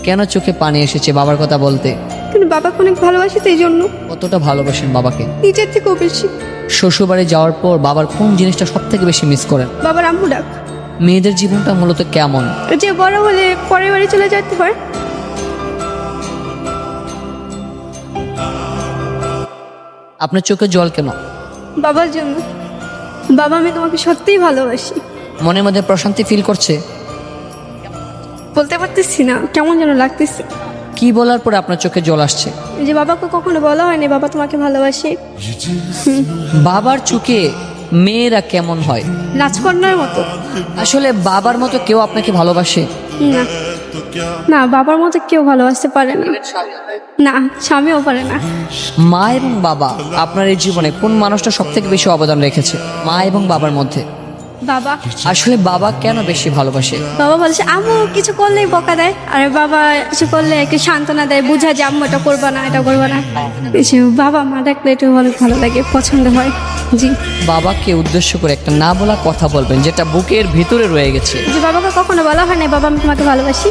কেন চোখে পানি এসেছে বাবার কথা বলতে? কিন্তু বাবাকে অনেক ভালোবাসি তো এই জন্য। কতটা ভালোবাসেন বাবাকে? নিজের থেকেও বেশি। শ্বশুরবাড়ি যাওয়ার পর বাবার কোন জিনিসটা সব থেকে বেশি মিস করেন? বাবার আম্মু ডাক। মেয়েদের জীবনটা মূলত কেমন? যে বড় হলে পরের বাড়ি চলে যেতে হয়। আপনার চোখে জল কেন? বাবার জন্য। বাবা, আমি তোমাকে সত্যিই ভালোবাসি। মনের মধ্যে প্রশান্তি ফিল করছে? বলতে পারতেছি না, কেমন যেন লাগতেছে। কি বলার পরে আপনার চোখে জল আসছে? যে বাবাকে কখনো বলা হয়নি বাবা তোমাকে ভালোবাসি। বাবার চোখে মেয়েরা কেমন হয়? রাজকন্যার মতো। আসলে বাবার মতো কেউ আপনাকে ভালোবাসে? না না, বাবার মতো কেউ ভালোবাসতে পারে না। না, স্বামীও পারে না। মা এবং বাবা আপনার এই জীবনে কোন মানুষটা সব থেকে বেশি অবদান রেখেছে মা এবং বাবার মধ্যে? বাবা। আসলে বাবা কেন বেশি ভালোবাসে? বাবা বলছে আম্মু কিছু করলেই বকা দেয়, আর বাবা কিছু করলে একটু সান্ত্বনা দেয়, বুঝা যে আম্মু এটা করবা না, এটা করবা না। বাবা মা ডাকলে একটু অনেক ভালো লাগে, পছন্দ হয়। জি। বাবাকে উদ্দেশ্য করে একটা না বলা কথা বলবেন যেটা বুকের ভিতরে রয়ে গেছে। যে বাবাকে কখনো বলা হয় না বাবা আমি তোমাকে ভালোবাসি।